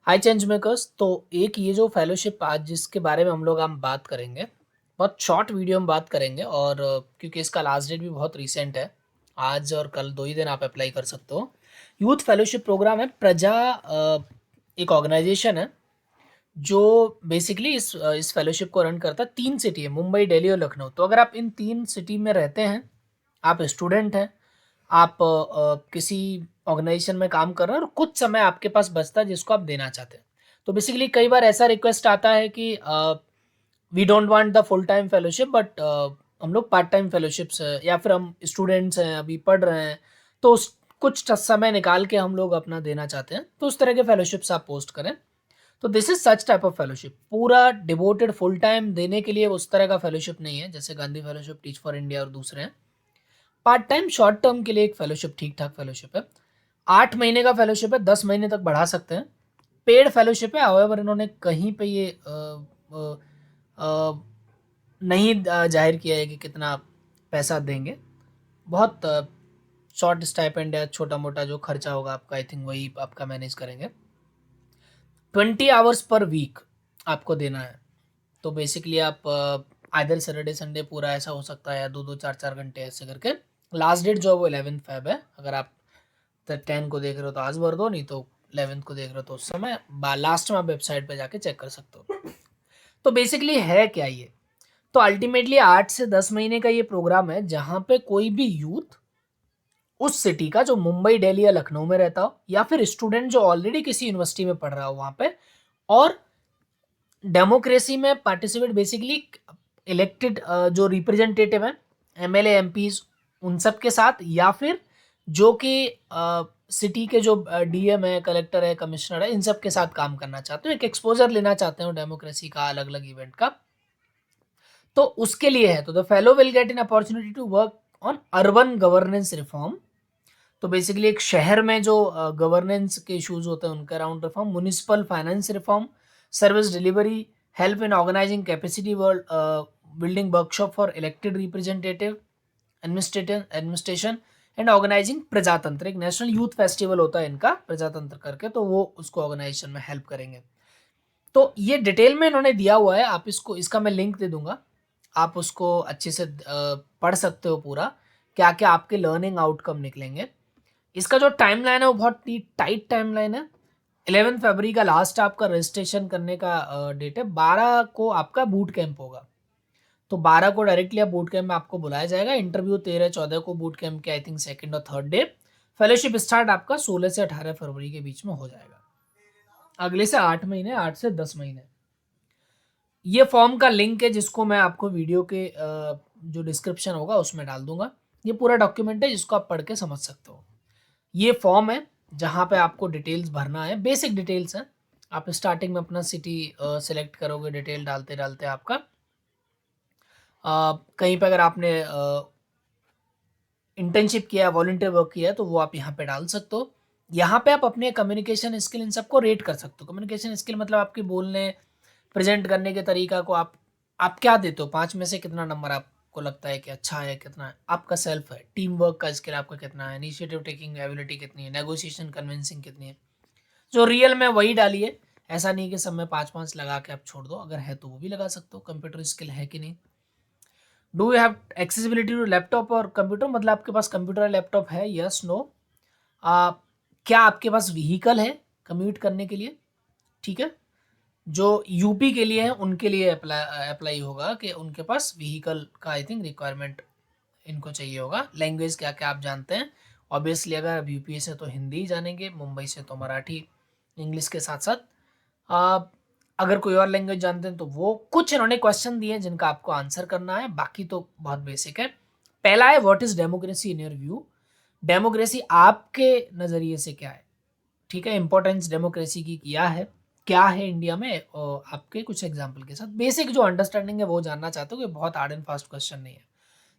हाय change makers. तो एक ये जो फेलोशिप आज जिसके बारे में हम बात करेंगे, बहुत शॉर्ट वीडियो में बात करेंगे और क्योंकि इसका लास्ट डेट भी बहुत रिसेंट है, आज और कल 2 ही दिन आप अप्लाई कर सकते हो। यूथ फेलोशिप प्रोग्राम है प्रजा, एक ऑर्गेनाइजेशन है जो बेसिकली इस फेलोशिप को रन करता है। 3 सिटी है, मुंबई, दिल्ली और लखनऊ। तो अगर आप इन 3 सिटी में रहते हैं, आप स्टूडेंट हैं, आप किसी ऑर्गेनाइजेशन में काम कर रहे हैं और कुछ समय आपके पास बचता है जिसको आप देना चाहते हैं, तो बेसिकली कई बार ऐसा रिक्वेस्ट आता है कि we don't want the full time fellowship, but हम लोग पार्ट टाइम फेलोशिप्स या फिर हम स्टूडेंट्स हैं, अभी पढ़ रहे हैं, तो कुछ समय निकाल के हम लोग अपना देना चाहते हैं, तो उस तरह के फेलोशिप्स आप पोस्ट करें। तो this is such type of fellowship. पूरा डिवोटेड फुल टाइम देने के लिए उस तरह का फेलोशिप नहीं है जैसे Gandhi fellowship, teach for India और दूसरे हैं। पार्ट टाइम शॉर्ट टर्म के लिए एक फेलोशिप ठीक ठाक फेलोशिप है। 8 महीने का फेलोशिप है, 10 महीने तक बढ़ा सकते हैं। पेड फेलोशिप है, हाउएवर इन्होंने कहीं पे ये नहीं जाहिर किया है कि कितना पैसा देंगे। बहुत शॉर्ट स्टाइपेंड या छोटा मोटा जो खर्चा होगा आपका, आई थिंक वही आपका मैनेज करेंगे। 20 आवर्स पर वीक आपको देना है। तो बेसिकली आप आइदर सैटरडे संडे पूरा ऐसा हो सकता है, या 2-2 4-4 घंटे ऐसे करके। लास्ट डेट जो है वो 11 फेब है। अगर आप 10 को देख रहे हो तो आज भर दो, नहीं तो 11 को देख रहे हो तो उस समय लास्ट में आप वेबसाइट पे जाके चेक कर सकते हो। तो बेसिकली है क्या ये? तो अल्टीमेटली 8 से 10 महीने का ये प्रोग्राम है जहां पे कोई भी यूथ उस सिटी का जो मुंबई, दिल्ली या लखनऊ में रहता हो, या फिर स्टूडेंट जो ऑलरेडी किसी यूनिवर्सिटी में पढ़ रहा हो वहां पे, और डेमोक्रेसी में पार्टिसिपेट, बेसिकली इलेक्टेड जो रिप्रेजेंटेटिव हैं, एमएलए, एमपीज, उन सब के साथ, या फिर जो कि सिटी के जो डीएम है, कलेक्टर है, कमिश्नर है, इन सब के साथ काम करना चाहते हो, एक एक्सपोजर लेना चाहते हो डेमोक्रेसी का, अलग अलग इवेंट का, तो उसके लिए है। तो the fellow will get an opportunity to work on urban governance reform. तो बेसिकली एक शहर में जो गवर्नेंस के इश्यूज होते हैं उनका around reform, municipal finance reform, service delivery, help in organising capacity building workshop for elected representative, administration and organising प्रजातंत्र। एक नेशनल यूथ फेस्टिवल होता है इनका प्रजातंत्र करके, तो वो उसको ऑर्गेनाइजेशन में हेल्प करेंगे। तो ये डिटेल में इन्होंने दिया हुआ है, आप इसका मैं लिंक दे दूंगा, आप उसको अच्छे से पढ़ सकते हो पूरा, क्या क्या आपके लर्निंग आउटकम निकलेंगे। इसका जो टाइमलाइन है वो बहुत टाइट टाइमलाइन है। 11 फरवरी का लास्ट आपका रजिस्ट्रेशन करने का डेट है। 12 को आपका बूट कैंप होगा, तो 12 को डायरेक्टली आप बूट कैंप में आपको बुलाया जाएगा। इंटरव्यू 13-14 को बूट कैंप के आई थिंक सेकंड और थर्ड डे। फेलोशिप स्टार्ट आपका 16 से 18 फरवरी के बीच में हो जाएगा। अगले से 8 महीने, 8 से 10 महीने। ये फॉर्म का लिंक है जिसको मैं आपको वीडियो के जो डिस्क्रिप्शन होगा उसमें डाल दूंगा। ये पूरा डॉक्यूमेंट है जिसको आप पढ़ के समझ सकते हो। ये फॉर्म है जहाँ पे आपको डिटेल्स भरना है, बेसिक डिटेल्स हैं। आप स्टार्टिंग में अपना सिटी सेलेक्ट करोगे, डिटेल डालते डालते आपका कहीं पे अगर आपने इंटर्नशिप किया, वॉलंटियर वर्क किया है, तो वो आप यहाँ पे डाल सकते हो। यहाँ पे आप अपने कम्युनिकेशन स्किल इन सबको रेट कर सकते हो। कम्युनिकेशन स्किल मतलब आपके बोलने, प्रेजेंट करने के तरीका को आप क्या देते हो, 5 में से कितना नंबर आपको लगता है कि अच्छा है, कितना है आपका सेल्फ है, टीम वर्क का स्किल आपका कितना है, इनिशिएटिव टेकिंग एबिलिटी कितनी है, नेगोशिएशन कन्विंसिंग कितनी है, जो रियल में वही डालिए। ऐसा नहीं कि सब में 5-5 लगा के आप छोड़ दो, अगर है तो वो भी लगा सकते हो। कंप्यूटर स्किल है कि नहीं, do you have accessibility to laptop और कंप्यूटर, मतलब आपके पास कंप्यूटर लैपटॉप है, यस नो। क्या आपके पास व्हीकल है कम्यूट करने के लिए, ठीक है। जो यूपी के लिए है उनके लिए अप्लाई होगा कि उनके पास व्हीकल का आई थिंक रिक्वायरमेंट इनको चाहिए होगा। लैंग्वेज क्या क्या आप जानते हैं, ऑब्वियसली अगर आप यूपी से तो हिंदी ही जानेंगे, मुंबई से तो मराठी, इंग्लिश के साथ साथ अगर कोई और लैंग्वेज जानते हैं तो वो। कुछ इन्होंने क्वेश्चन दिए हैं जिनका आपको आंसर करना है, बाकी तो बहुत बेसिक है। पहला है, what is democracy in your view. Democracy आपके नज़रिए से क्या है, ठीक है। इंपॉर्टेंस डेमोक्रेसी की क्या है इंडिया में, और आपके कुछ एग्जाम्पल के साथ बेसिक जो अंडरस्टैंडिंग है वो जानना चाहते हो, कि बहुत हार्ड एंड फास्ट क्वेश्चन नहीं है।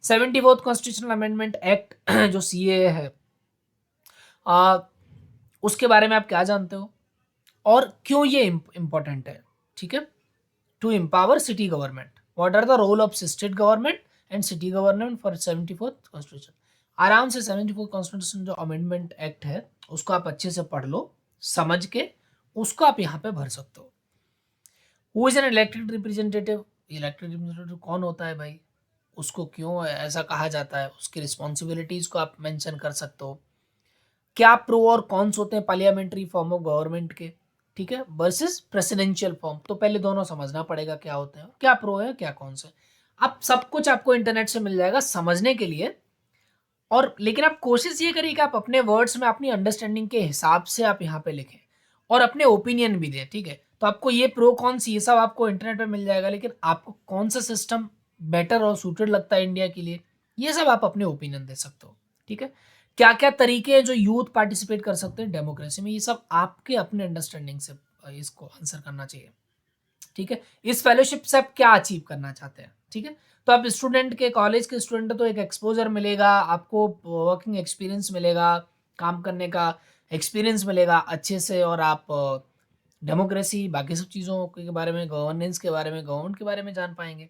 74th कॉन्स्टिट्यूशनल अमेंडमेंट एक्ट जो सीए है, आ, उसके बारे में आप क्या जानते हो और क्यों ये इंपॉर्टेंट है, ठीक है। To empower city government, what are the role of state government and city government for 74th constitution. आराम से 74th कॉन्स्टिट्यूशन जो अमेंडमेंट एक्ट है उसको आप अच्छे से पढ़ लो, समझ के उसको आप यहाँ पे भर सकते हो। Who is an elected representative, elected representative कौन होता है भाई, उसको क्यों ऐसा कहा जाता है, उसकी रिस्पॉन्सिबिलिटीज को आप मेंशन कर सकते हो। क्या प्रो और कॉन्स होते हैं पार्लियामेंट्री फॉर्म ऑफ गवर्नमेंट के, ठीक है, वर्सेस प्रेसिडेंशियल फॉर्म। तो पहले दोनों समझना पड़ेगा क्या होते हैं, क्या प्रो है क्या कॉन्स है। अब सब कुछ आपको इंटरनेट से मिल जाएगा समझने के लिए, और लेकिन आप कोशिश ये करिए कि आप अपने वर्ड्स में अपनी अंडरस्टैंडिंग के हिसाब से आप यहाँ पे लिखें और अपने ओपिनियन भी दें, ठीक है। तो आपको ये प्रो कॉन्स ये सब आपको इंटरनेट पे मिल जाएगा, लेकिन आपको कौन सा सिस्टम बेटर और सूटेड लगता है इंडिया के लिए, ये सब आप अपने ओपिनियन दे सकते हो, ठीक है। क्या क्या तरीके हैं जो यूथ पार्टिसिपेट कर सकते हैं डेमोक्रेसी में, ये सब आपके अपने अंडरस्टैंडिंग से इसको आंसर करना चाहिए, ठीक है। इस फेलोशिप से आप क्या अचीव करना चाहते हैं, ठीक है। तो आप स्टूडेंट के, कॉलेज के स्टूडेंट तो एक एक्सपोजर मिलेगा आपको, वर्किंग एक्सपीरियंस मिलेगा, काम करने का एक्सपीरियंस मिलेगा अच्छे से, और आप डेमोक्रेसी बाकी सब चीज़ों के बारे में, गवर्नेंस के बारे में, गवर्नमेंट के बारे में जान पाएंगे।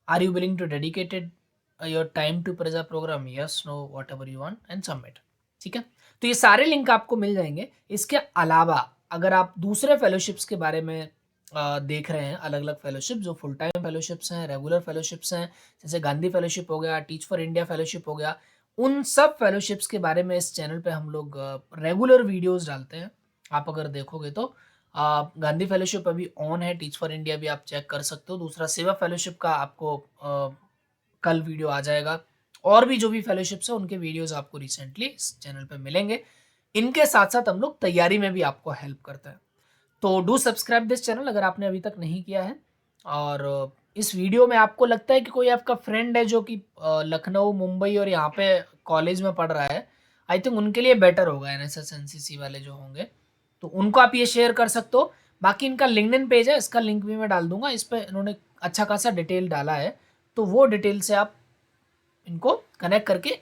Are you willing to dedicated your time to प्रेजा program, yes no whatever you want and submit, ठीक है। तो ये सारे लिंक आपको मिल जाएंगे। इसके अलावा अगर आप दूसरे फेलोशिप्स के बारे में देख रहे हैं, अलग अलग फेलोशिप जो फुल टाइम फेलोशिप्स हैं, रेगुलर फेलोशिप्स हैं, जैसे गांधी फेलोशिप हो गया, टीच फॉर इंडिया फेलोशिप हो गया, उन सब फेलोशिप्स के बारे में इस चैनल पे हम लोग रेगुलर वीडियोस डालते हैं। आप अगर देखोगे तो गांधी फेलोशिप अभी ऑन है, टीच फॉर इंडिया भी आप चेक कर सकते हो, दूसरा सेवा फेलोशिप का आपको कल वीडियो आ जाएगा, और भी जो भी फेलोशिप्स है उनके वीडियोस आपको रिसेंटली इस चैनल पे मिलेंगे। इनके साथ साथ हम लोग तैयारी में भी आपको हेल्प करते हैं। तो डू सब्सक्राइब दिस चैनल अगर आपने अभी तक नहीं किया है। और इस वीडियो में आपको लगता है कि कोई आपका फ्रेंड है जो कि लखनऊ, मुंबई और यहाँ पे कॉलेज में पढ़ रहा है, आई थिंक उनके लिए बेटर होगा एनएसएस एनसीसी वाले जो होंगे, तो उनको आप ये शेयर कर सकते हो। बाकी इनका लिंक्डइन पेज है, इसका लिंक भी मैं डाल दूंगा, इस पर इन्होंने अच्छा खासा डिटेल डाला है, तो वो डिटेल से आप इनको कनेक्ट करके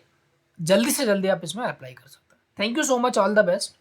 जल्दी से जल्दी आप इसमें अप्लाई कर सकते हैं। Thank you so much, all the best.